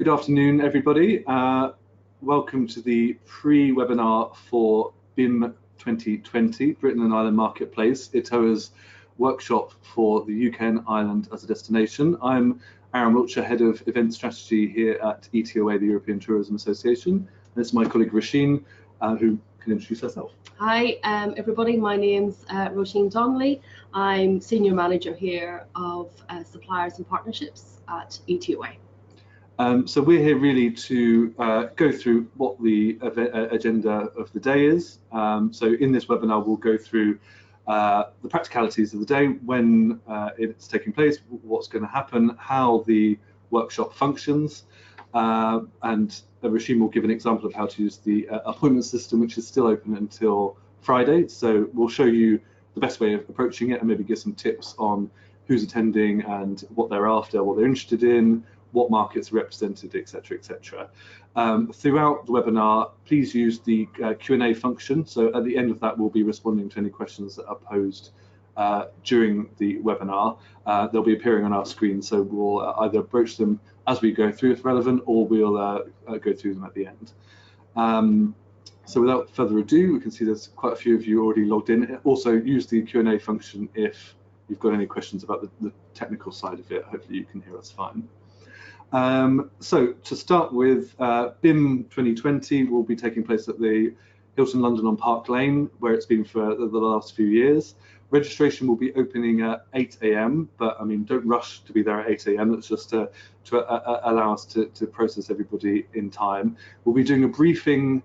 Good afternoon, everybody. Welcome to the pre-webinar for BIM 2020, Britain and Ireland Marketplace, ETOA's workshop for the UK and Ireland as a destination. I'm Aaron Wiltshire, Head of Event Strategy here at ETOA, the European Tourism Association. And this is my colleague Roisin, who can introduce herself. Hi, everybody. My name's Roisin Donnelly. I'm Senior Manager here of Suppliers and Partnerships at ETOA. So we're here really to go through what the agenda of the day is. So in this webinar, we'll go through the practicalities of the day, when it's taking place, what's going to happen, how the workshop functions, and Roisin will give an example of how to use the appointment system, which is still open until Friday. So we'll show you the best way of approaching it and maybe give some tips on who's attending and what they're after, what they're interested in, what markets are represented, etc., etc. Throughout the webinar, please use the Q&A function. So at the end of that, we'll be responding to any questions that are posed during the webinar. They'll be appearing on our screen, so we'll either broach them as we go through if relevant, or we'll go through them at the end. So without further ado, we can see there's quite a few of you already logged in. Also, use the Q&A function if you've got any questions about the technical side of it. Hopefully you can hear us fine. So to start with, BIM 2020 will be taking place at the Hilton London on Park Lane, where it's been for the last few years. Registration will be opening at 8 AM, but I mean, don't rush to be there at 8 AM. That's just to allow us to process everybody in time. We'll be doing a briefing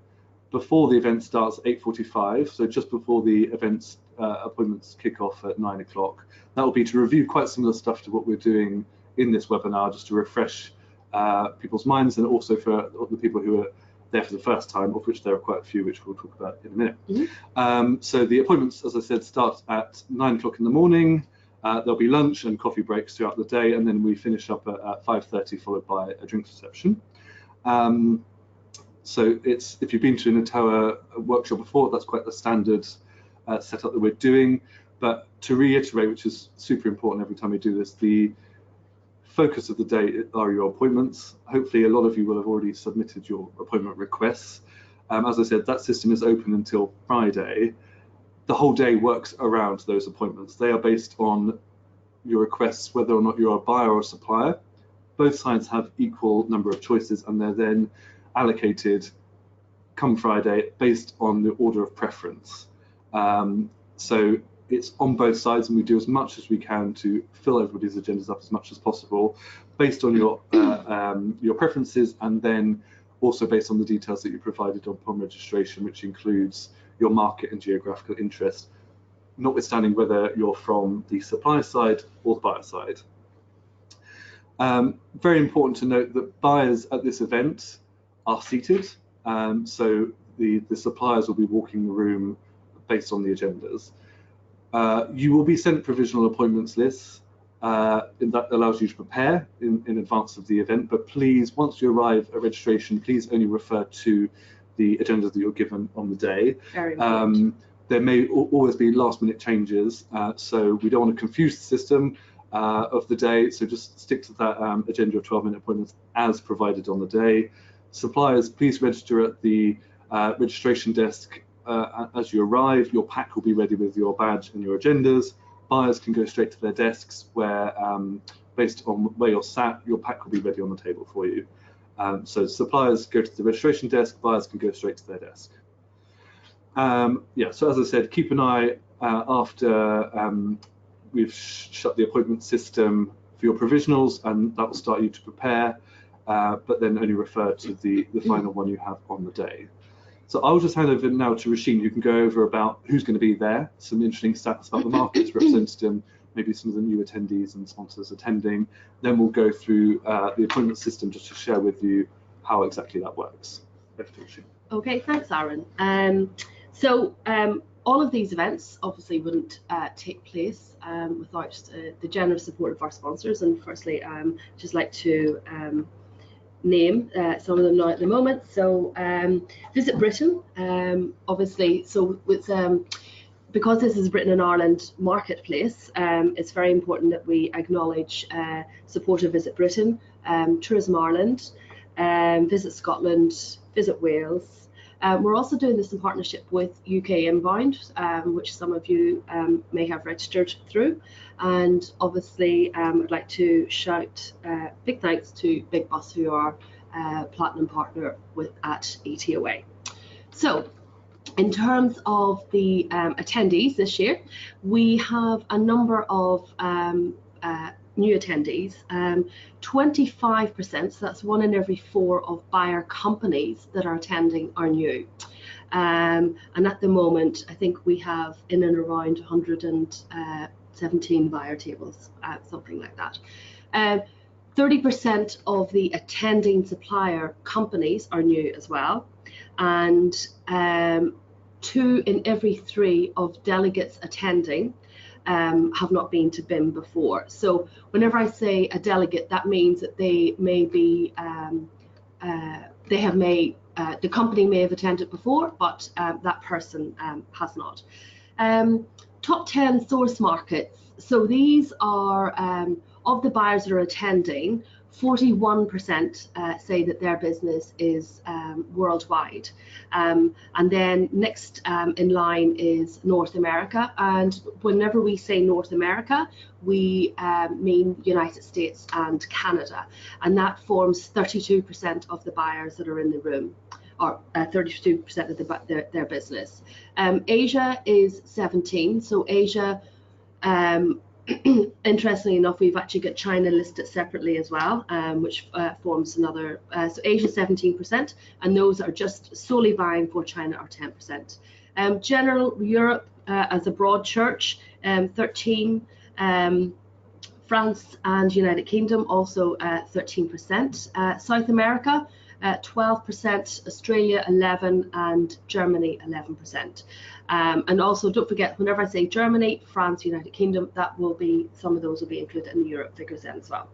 before the event starts at 8:45, so just before the event's appointments kick off at 9 o'clock. That will be to review quite similar stuff to what we're doing in this webinar, just to refresh people's minds, and also for the people who are there for the first time, of which there are quite a few, which we'll talk about in a minute. Mm-hmm. So the appointments, as I said, start at 9 o'clock in the morning. There'll be lunch and coffee breaks throughout the day, and then we finish up at 5:30, followed by a drinks reception. So if you've been to an ETOA workshop before, that's quite the standard setup that we're doing. But to reiterate, which is super important every time we do this, the focus of the day are your appointments. Hopefully a lot of you will have already submitted your appointment requests. As I said, that system is open until Friday. The whole day works around those appointments. They are based on your requests, whether or not you're a buyer or a supplier. Both sides have equal number of choices, and they're then allocated come Friday based on the order of preference. So it's on both sides, and we do as much as we can to fill everybody's agendas up as much as possible, based on your preferences, and then also based on the details that you provided upon registration, which includes your market and geographical interest, notwithstanding whether you're from the supply side or the buyer side. Very important to note that buyers at this event are seated, so the suppliers will be walking the room based on the agendas. You will be sent provisional appointments lists, and that allows you to prepare in advance of the event. But please, once you arrive at registration, please only refer to the agendas that you're given on the day. Very important. There may always be last-minute changes, so we don't want to confuse the system of the day. So just stick to that agenda of 12-minute appointments as provided on the day. Suppliers, please register at the registration desk. As you arrive, your pack will be ready with your badge and your agendas. Buyers can go straight to their desks, where based on where you're sat, your pack will be ready on the table for you. So suppliers go to the registration desk, buyers can go straight to their desk. Yeah, so as I said, keep an eye after we've shut the appointment system for your provisionals, and that will start you to prepare, but then only refer to the final one you have on the day. So I'll just hand over now to Roisin, who can go over about who's going to be there, some interesting stats about the markets represented, and maybe some of the new attendees and sponsors attending. Then we'll go through the appointment system just to share with you how exactly that works. Okay, thanks, Aaron. All of these events obviously wouldn't take place without the generous support of our sponsors. And firstly, just like to name some of them now at the moment. So Visit Britain, obviously, so with because this is Britain and Ireland marketplace, it's very important that we acknowledge support of Visit Britain, Tourism Ireland, Visit Scotland, Visit Wales. We're also doing this in partnership with UK Inbound, which some of you may have registered through. And obviously, I'd like to shout big thanks to Big Bus, who are platinum partner at ETOA. So, in terms of the attendees this year, we have a number of new attendees. 25%, so that's 1 in every 4 of buyer companies that are attending are new. And at the moment, I think we have in and around 117 buyer tables, something like that. 30% of the attending supplier companies are new as well. And 2 in every 3 of delegates attending have not been to BIM before. So whenever I say a delegate, that means that they may be, the company may have attended before, but that person has not. Top 10 source markets. So these are, of the buyers that are attending, 41% say that their business is worldwide. And then next in line is North America. And whenever we say North America, we mean United States and Canada. And that forms 32% of the buyers that are in the room, or 32% of their business. Asia is 17. So Asia, interestingly enough, we've actually got China listed separately as well, which forms another, so Asia 17%, and those are just solely buying for China are 10%. General Europe as a broad church, 13, France and United Kingdom also 13%, South America 12%, Australia 11%, and Germany 11%. And also don't forget, whenever I say Germany, France, United Kingdom, that will be, some of those will be included in the Europe figures then as well.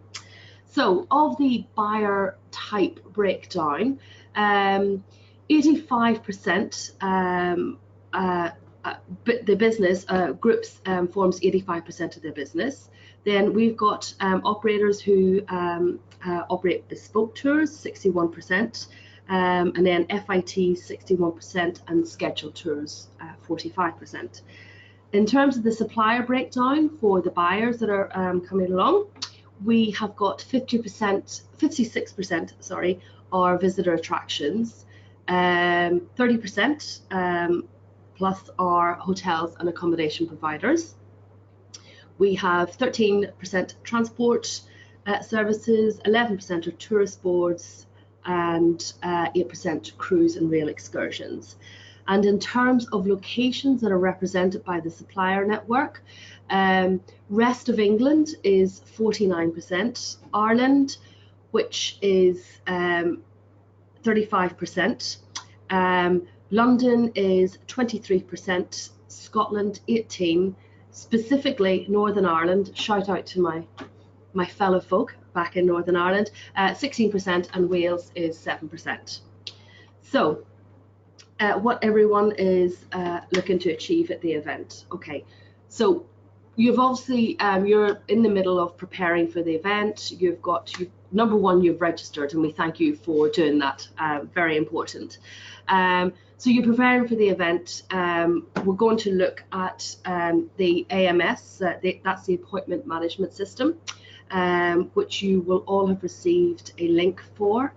So of the buyer type breakdown, 85% the business groups forms 85% of their business. Then we've got operators who operate bespoke tours, 61%, and then FIT 61%, and scheduled tours 45%. In terms of the supplier breakdown for the buyers that are coming along, we have got 56%, sorry, are visitor attractions, 30% plus are hotels and accommodation providers. We have 13% transport services, 11% are tourist boards, and 8% cruise and rail excursions. And in terms of locations that are represented by the supplier network, rest of England is 49%, Ireland, which is 35%, London is 23%, Scotland 18%, specifically Northern Ireland, shout out to my fellow folk back in Northern Ireland, 16%, and Wales is 7%. So what everyone is looking to achieve at the event. Okay, so you've obviously, you're in the middle of preparing for the event. Number one, you've registered, and we thank you for doing that, very important. So you're preparing for the event. We're going to look at the AMS, that's the appointment management system, which you will all have received a link for,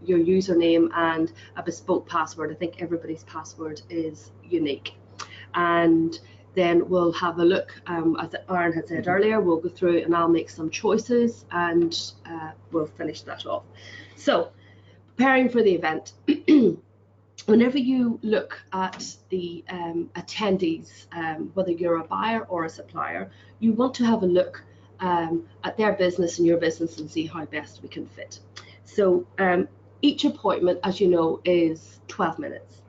your username and a bespoke password. I think everybody's password is unique. And then we'll have a look, as Aaron had said earlier, we'll go through and I'll make some choices, and we'll finish that off. So preparing for the event. Whenever you look at the attendees, whether you're a buyer or a supplier, you want to have a look at their business and your business and see how best we can fit. So each appointment, as you know, is 12 minutes,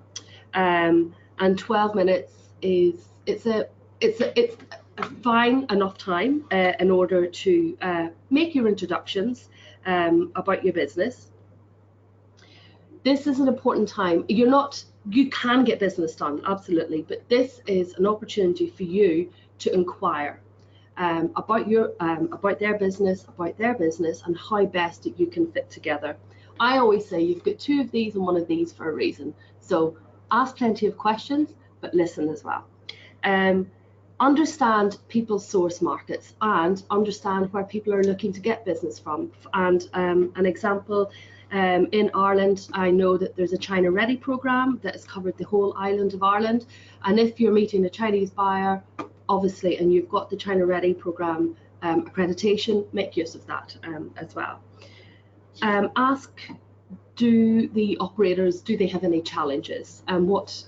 and 12 minutes is it's a fine enough time in order to make your introductions about your business. This is an important time. You can get business done, absolutely, but this is an opportunity for you to inquire about their business, and how best that you can fit together. I always say you've got 2 of these and 1 of these for a reason. So ask plenty of questions, but listen as well. Understand people's source markets and understand where people are looking to get business from. And an example, in Ireland, I know that there's a China Ready program that has covered the whole island of Ireland. And if you're meeting a Chinese buyer, obviously, and you've got the China Ready program accreditation, make use of that as well. Ask, do the operators, do they have any challenges, and what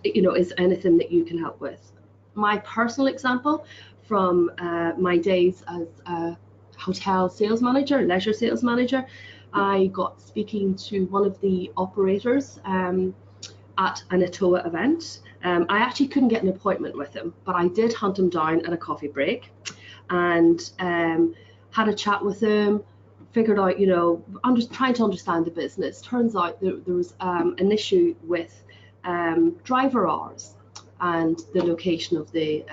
is anything that you can help with. My personal example from my days as a hotel sales manager, leisure sales manager, I got speaking to one of the operators at an ETOA event. I actually couldn't get an appointment with him, but I did hunt him down at a coffee break and had a chat with him, figured out, trying to understand the business. Turns out there was an issue with driver hours and the location of the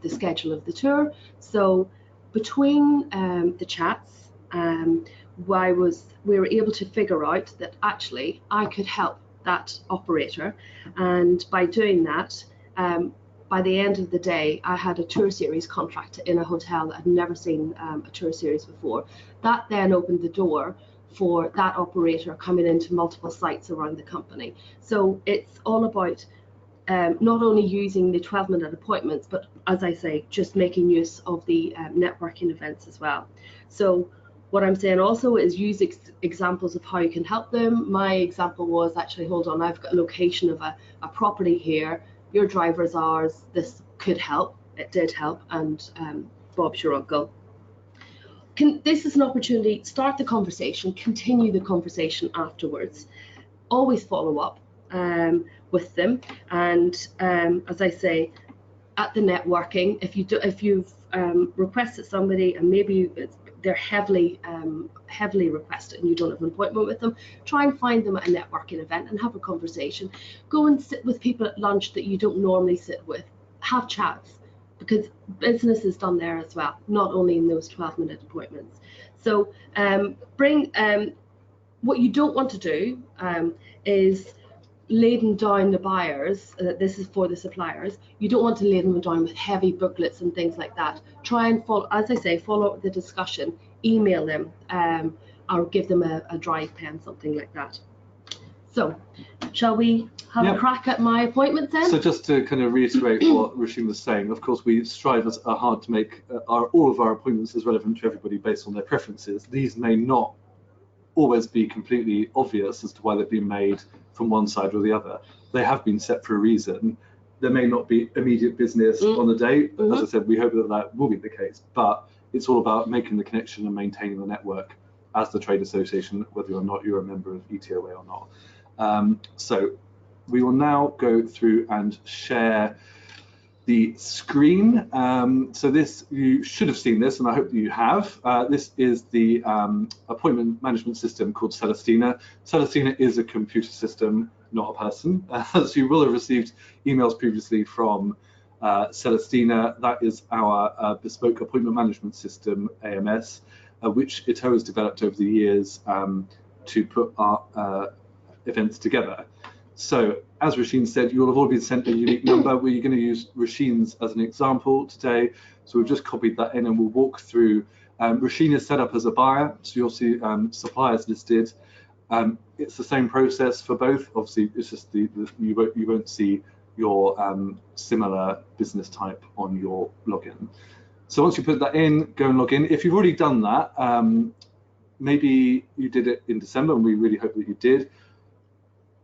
schedule of the tour. So between the chats, we were able to figure out that actually I could help that operator, and by doing that, by the end of the day, I had a tour series contract in a hotel that had never seen a tour series before. That then opened the door for that operator coming into multiple sites around the company. So it's all about not only using the 12-minute appointments, but as I say, just making use of the networking events as well. So what I'm saying also is use examples of how you can help them. My example was actually, hold on, I've got a location of a property here, your driver's hours, this could help. It did help, and Bob's your uncle. This is an opportunity, start the conversation, continue the conversation afterwards. Always follow up with them, and as I say, at the networking, if you've requested somebody and maybe they're heavily requested and you don't have an appointment with them, try and find them at a networking event and have a conversation. Go and sit with people at lunch that you don't normally sit with. Have chats, because business is done there as well, not only in those 12-minute appointments. So bring what you don't want to do is laden down the buyers. This is for the suppliers. You don't want to lay them down with heavy booklets and things like that. Try and follow, as I say, follow up the discussion, email them, or give them a drive pen, something like that. So shall we have a crack at my appointments then? So just to kind of reiterate what Roisin was saying, of course we strive hard to make all of our appointments as relevant to everybody based on their preferences. These may not always be completely obvious as to why they've been made from one side or the other. They have been set for a reason. There may not be immediate business on the day. As I said, we hope that will be the case, but it's all about making the connection and maintaining the network as the trade association, whether or not you're a member of ETOA or not. So we will now go through and share the screen. So this, you should have seen this, and I hope that you have. This is the appointment management system called Celestina. Celestina is a computer system, not a person. So you will have received emails previously from Celestina. That is our bespoke appointment management system, AMS, which ETOA has developed over the years to put our events together. So as Roisin said, you'll have all been sent a unique number. We're going to use Roisin's as an example today. So we've just copied that in and we'll walk through. Roisin is set up as a buyer, so you'll see suppliers listed. It's the same process for both. Obviously, it's just you won't see your similar business type on your login. So once you put that in, go and log in. If you've already done that, maybe you did it in December, and we really hope that you did.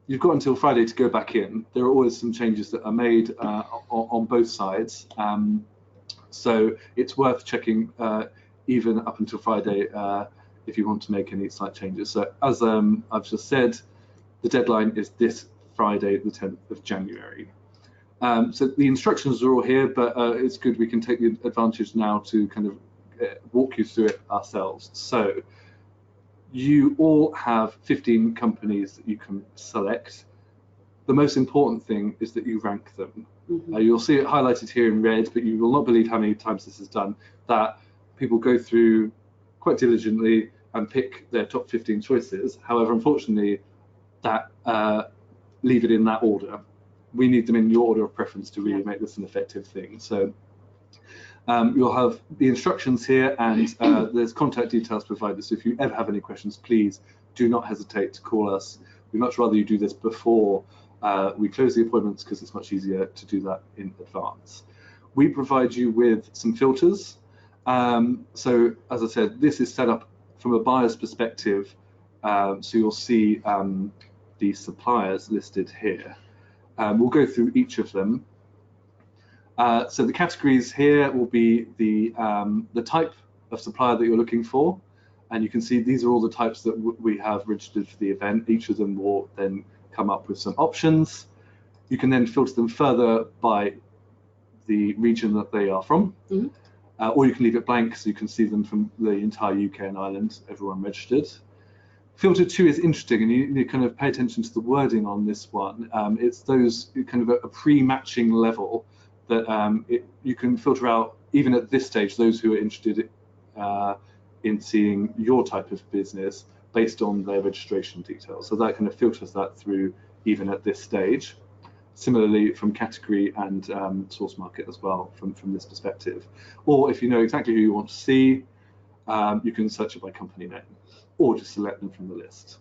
You've got until Friday to go back in. There are always some changes that are made on both sides. So it's worth checking even up until Friday if you want to make any slight changes. So as I've just said, the deadline is this Friday, the 10th of January. So the instructions are all here, but it's good we can take the advantage now to kind of walk you through it ourselves. So you all have 15 companies that you can select. The most important thing is that you rank them. You'll see it highlighted here in red, but you will not believe how many times this is done, that people go through quite diligently and pick their top 15 choices. However, unfortunately, that leave it in that order. We need them in your order of preference to really make this an effective thing. So you'll have the instructions here, and there's contact details provided. So if you ever have any questions, please do not hesitate to call us. We'd much rather you do this before we close the appointments, because it's much easier to do that in advance. We provide you with some filters. So as I said, this is set up from a buyer's perspective. So you'll see the suppliers listed here. We'll go through each of them. So the categories here will be the type of supplier that you're looking for, and you can see these are all the types that we have registered for the event. Each of them will then come up with some options. You can then filter them further by the region that they are from, or you can leave it blank so you can see them from the entire UK and Ireland, everyone registered. Filter 2 is interesting, and you kind of pay attention to the wording on this one. It's those kind of a pre-matching level that you can filter out, even at this stage, those who are interested in seeing your type of business based on their registration details. So that kind of filters that through even at this stage. Similarly, from category and source market as well, from this perspective. Or if you know exactly who you want to see, you can search it by company name, or just select them from the list.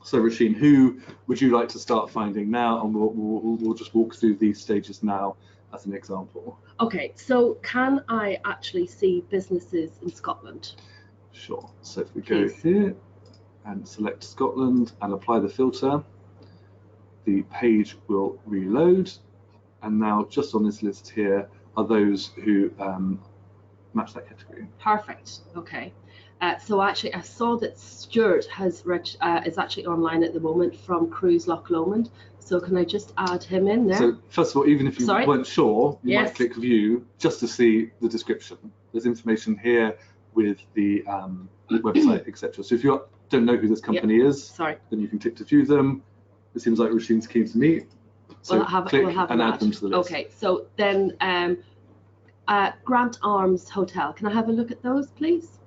So Roisin, who would you like to start finding now? And we'll just walk through these stages now as an example. Okay, so can I actually see businesses in Scotland? Sure. So if we go here and select Scotland and apply the filter, the page will reload. And now just on this list here are those who match that category. Perfect. Okay. So actually, I saw that Stuart is actually online at the moment from Cruise Loch Lomond. So can I just add him in there? So first of all, even if you weren't sure, you might click view just to see the description. There's information here with the website, etc. So if you don't know who this company is, then you can click to view them. It seems like Roisin's keen to meet. So click and add them to the list. Okay, so then Grant Arms Hotel. Can I have a look at those, please?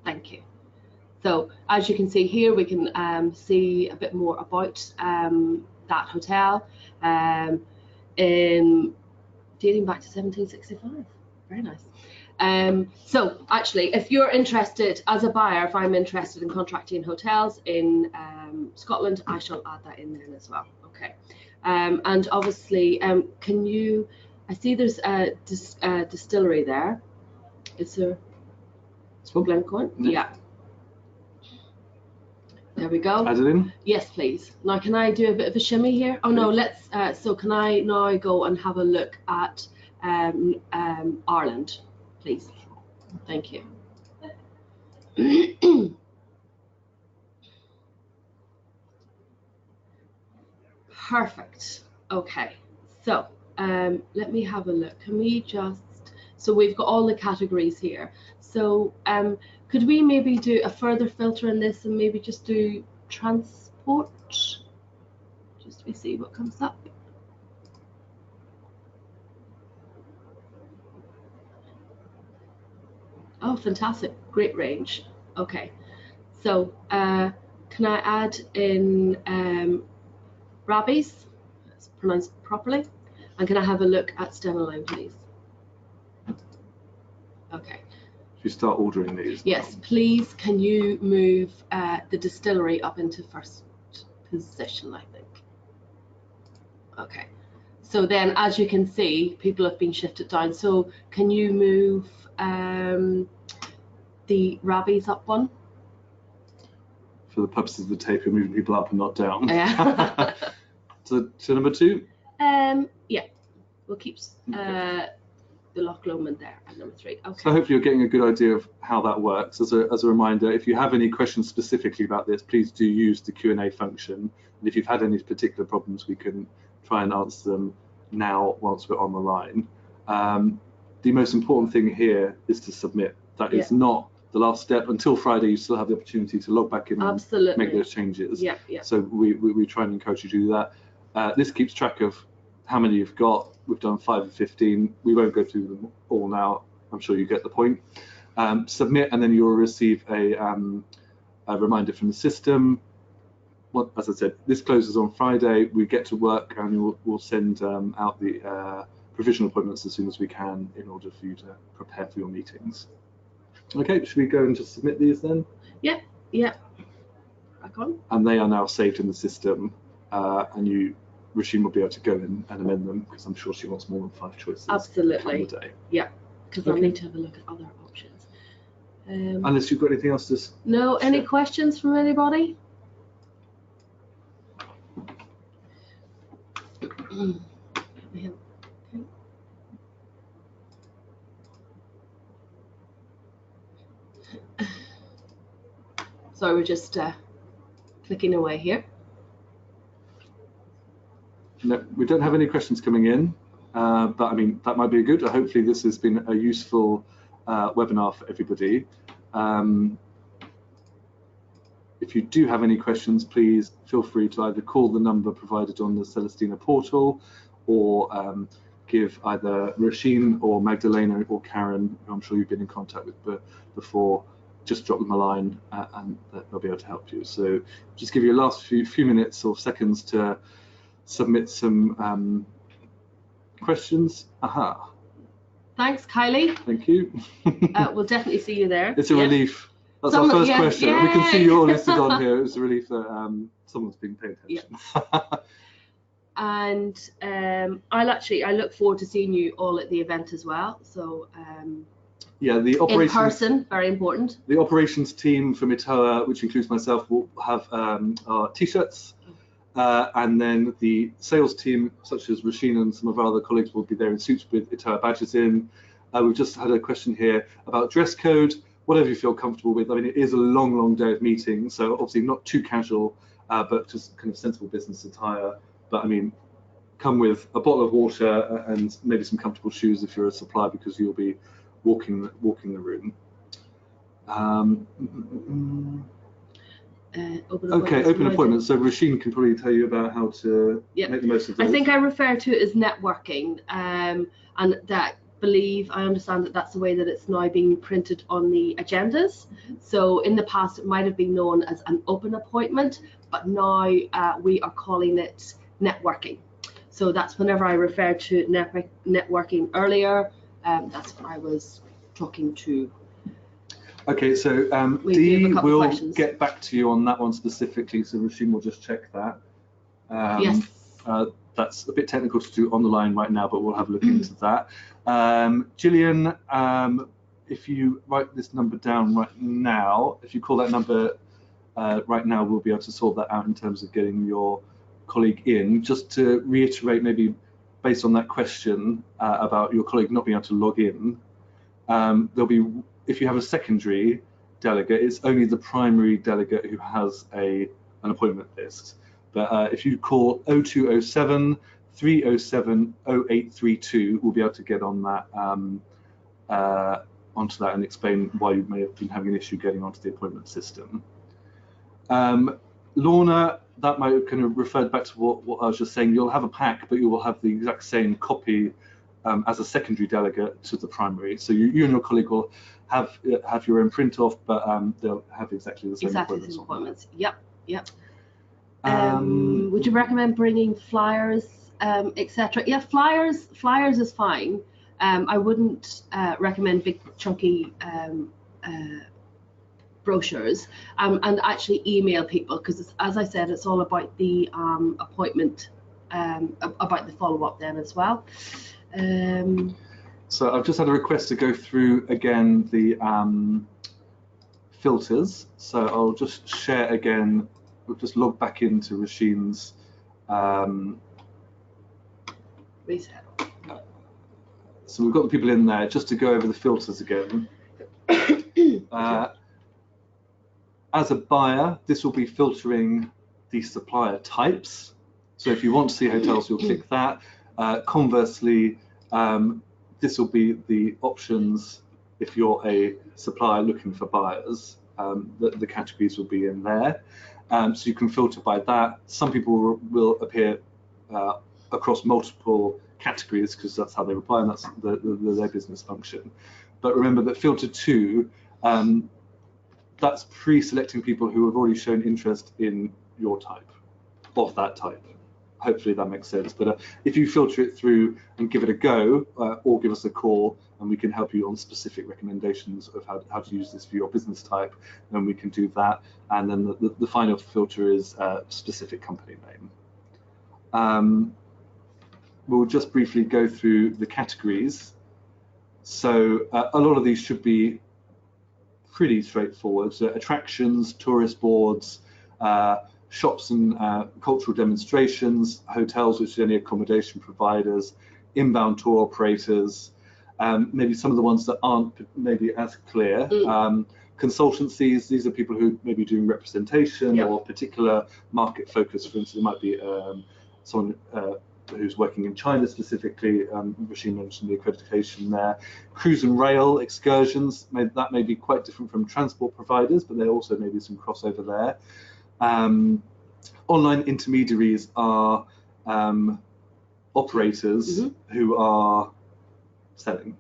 Thank you. So as you can see here, we can see a bit more about that hotel dating back to 1765. Very nice. So actually, if you're interested as a buyer, if I'm interested in contracting hotels in Scotland, I shall add that in there as well. Okay. And obviously, can you, I see there's a distillery there. Is there? Glencoe? Yeah. There we go. Add it in? Yes, please. Now, can I do a bit of a shimmy here? Oh, no, let's, so can I now go and have a look at Ireland, please? Thank you. Perfect. Okay. So let me have a look. Can we just, so we've got all the categories here. So could we maybe do a further filter in this and maybe just do transport? Just we see what comes up. Oh, fantastic. Great range. Okay. So can I add in Rabbies? That's pronounced properly. And can I have a look at Stenalone, please? Okay. Should you start ordering these? Yes, please. Can you move the distillery up into first position, I think. Okay. So then, as you can see, people have been shifted down. So can you move the Rabbies up one? For the purposes of the tape, you're moving people up and not down. Yeah. to number 2? Yeah. We'll keep the Loch Lomond there at number 3. Okay. So hopefully you're getting a good idea of how that works. As a reminder, if you have any questions specifically about this, please do use the Q&A function. And if you've had any particular problems, we can try and answer them now once we're on the line. The most important thing here is to submit. That is not the last step. Until Friday, you still have the opportunity to log back in and make those changes. Yeah. So we try and encourage you to do that. This keeps track of how many you've got. We've done 5 of 15. We won't go through them all now. I'm sure you get the point. submit, and then you'll receive a reminder from the system. Well, as I said, this closes on Friday. We get to work, and we'll send out the provisional appointments as soon as we can in order for you to prepare for your meetings. Okay, should we go and just submit these then? Yeah. Back on. And they are now saved in the system, and Roisin will be able to go in and amend them, because I'm sure she wants more than 5 choices. Absolutely. On the day. Yeah, because I'll need to have a look at other options. Unless you've got anything else to No, any questions from anybody? So we're just clicking away here. No, we don't have any questions coming in, but I mean, that might be good. Hopefully this has been a useful webinar for everybody. If you do have any questions, please feel free to either call the number provided on the Celestina portal, or give either Roisin or Magdalena or Karen, who I'm sure you've been in contact with before, just drop them a line and they'll be able to help you. So just give you a last few minutes or seconds to submit some questions. Aha. Thanks, Kylie. Thank you. We'll definitely see you there. It's a relief. That's our first question. Yay. We can see you all listed on here. It's a relief that someone's been paying attention. And I look forward to seeing you all at the event as well. So yeah, the operations, in person, very important. The operations team from ETOA, which includes myself, will have our t-shirts, and then the sales team, such as Roisin and some of our other colleagues, will be there in suits with ETOA badges in. We've just had a question here about dress code. Whatever you feel comfortable with. I mean, it is a long day of meetings, so obviously not too casual, but just kind of sensible business attire. But I mean, come with a bottle of water and maybe some comfortable shoes if you're a supplier, because you'll be walking the room. Open appointments. So Roisin can probably tell you about how to make the most of those. I think I refer to it as networking, and that I understand that that's the way that it's now being printed on the agendas. So in the past it might have been known as an open appointment, but now we are calling it networking. So that's whenever I referred to networking earlier, that's what I was talking to. Okay, so Dee will get back to you on that one specifically, so Roisin will just check that. Yes. That's a bit technical to do on the line right now, but we'll have a look into that. Gillian, if you write this number down right now, if you call that number right now, we'll be able to sort that out in terms of getting your colleague in. Just to reiterate, maybe based on that question about your colleague not being able to log in, there'll be, if you have a secondary delegate, it's only the primary delegate who has an appointment list. But if you call 0207 307 0832, we'll be able to get on that onto that and explain why you may have been having an issue getting onto the appointment system. Lorna, that might have kind of referred back to what I was just saying. You'll have a pack, but you will have the exact same copy as a secondary delegate to the primary. So you and your colleague will have your own print off, but they'll have exactly the same appointments. Yep. Would you recommend bringing flyers, etc.? Yeah, flyers is fine. I wouldn't recommend big chunky brochures, and actually email people, because as I said, it's all about the appointment, about the follow-up then as well. So I've just had a request to go through again the filters. So I'll just share again. We'll just log back into Roisin's reset. So we've got the people in there just to go over the filters again. As a buyer, this will be filtering the supplier types. So if you want to see hotels, you'll click that. Conversely, this will be the options if you're a supplier looking for buyers. The categories will be in there. So you can filter by that. Some people will appear across multiple categories because that's how they reply, and that's their business function. But remember that filter 2, that's pre-selecting people who have already shown interest in your type, of that type. Hopefully that makes sense. But if you filter it through and give it a go, or give us a call, and we can help you on specific recommendations of how to use this for your business type, then we can do that. And then the final filter is specific company name. We'll just briefly go through the categories. So a lot of these should be pretty straightforward. So attractions, tourist boards, shops and cultural demonstrations, hotels, which are any accommodation providers, inbound tour operators, maybe some of the ones that aren't maybe as clear. Consultancies, these are people who may be doing representation or particular market focus. For instance, it might be someone who's working in China specifically. Rasheen mentioned the accreditation there. Cruise and rail excursions, that may be quite different from transport providers, but there also may be some crossover there. Online intermediaries are operators who are selling.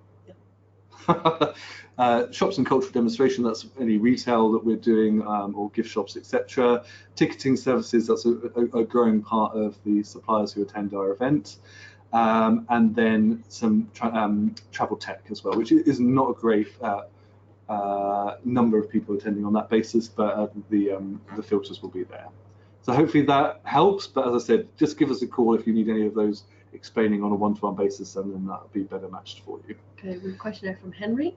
Shops and cultural demonstration, that's any retail that we're doing, or gift shops, etc. Ticketing services, that's a growing part of the suppliers who attend our event. And then some travel tech as well, which is not a great number of people attending on that basis, but the filters will be there. So hopefully that helps, but as I said, just give us a call if you need any of those explaining on a one-to-one basis, and then that'll be better matched for you. Okay, we have a question there from Henry.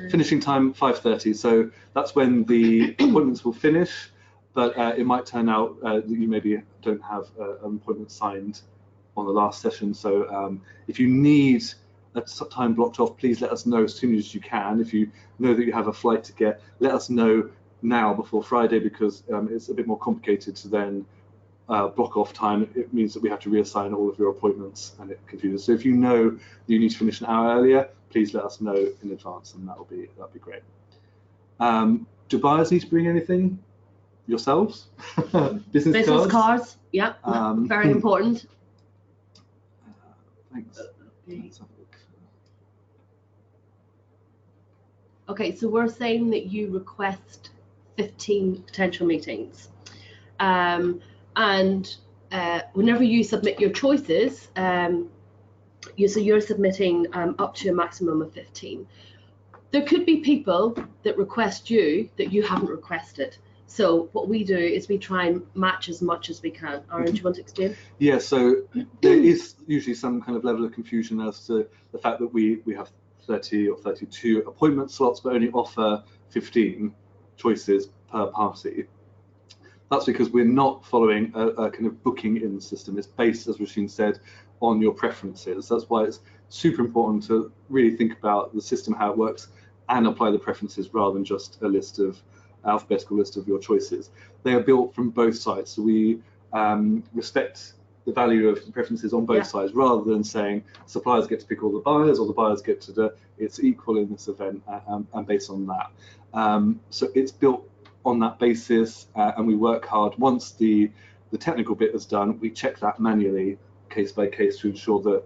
Finishing time 5:30, so that's when the appointments will finish, but it might turn out that you maybe don't have an appointment signed on the last session. So if you need a time blocked off, please let us know as soon as you can. If you know that you have a flight to get, let us know now before Friday, because it's a bit more complicated to then block off time. It means that we have to reassign all of your appointments, and it confuses. So if you know that you need to finish an hour earlier, please let us know in advance, and that'll be great. Do buyers need to bring anything yourselves? Business cards, yeah, very important. Thanks. Okay, so we're saying that you request 15 potential meetings, and whenever you submit your choices, you're submitting up to a maximum of 15. There could be people that request you that you haven't requested. So what we do is we try and match as much as we can. Aaron, do you want to explain? Yeah, so there is usually some kind of level of confusion as to the fact that we have 30 or 32 appointment slots, but only offer 15 choices per party. That's because we're not following a kind of booking in the system. It's based, as Rasheen said, on your preferences. That's why it's super important to really think about the system, how it works, and apply the preferences rather than just a list of alphabetical list of your choices. They are built from both sides, so we respect the value of the preferences on both sides, rather than saying suppliers get to pick all the buyers or the buyers get to do. It's equal in this event, and based on that. So it's built on that basis, and we work hard. Once the technical bit is done, we check that manually, case by case, to ensure that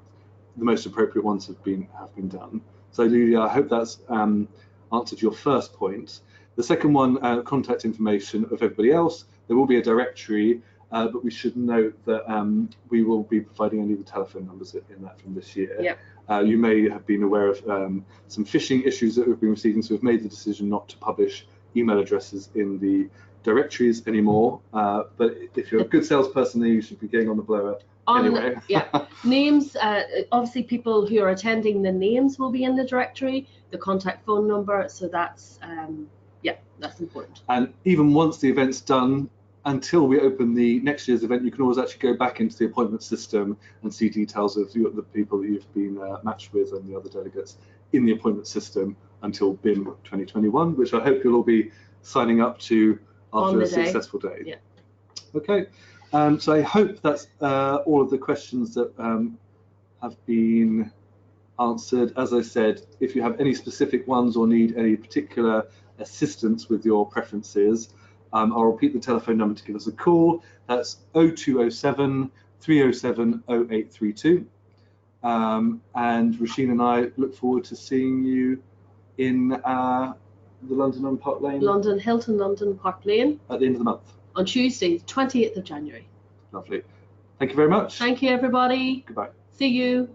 the most appropriate ones have been done. So Lydia, I hope that's answered your first point. The second one, contact information of everybody else. There will be a directory, but we should note that we will be providing only the telephone numbers in that from this year. Yep. You may have been aware of some phishing issues that we've been receiving, so we've made the decision not to publish email addresses in the directories anymore. But if you're a good salesperson, then you should be getting on the blower anyway. Yeah, names, obviously people who are attending, the names will be in the directory, the contact phone number, so that's that's important. And even once the event's done, until we open the next year's event, you can always actually go back into the appointment system and see details of the people that you've been matched with and the other delegates in the appointment system until BIM 2021, which I hope you'll all be signing up to after a successful day. Yeah. Okay, so I hope that's all of the questions that have been answered. As I said, if you have any specific ones or need any particular assistance with your preferences, I'll repeat the telephone number to give us a call. That's 0207 307 0832. and Roisin and I look forward to seeing you in the London on Park Lane. Hilton London Park Lane. At the end of the month. On Tuesday, 28th of January. Lovely. Thank you very much. Thank you, everybody. Goodbye. See you.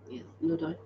Yes, no doubt.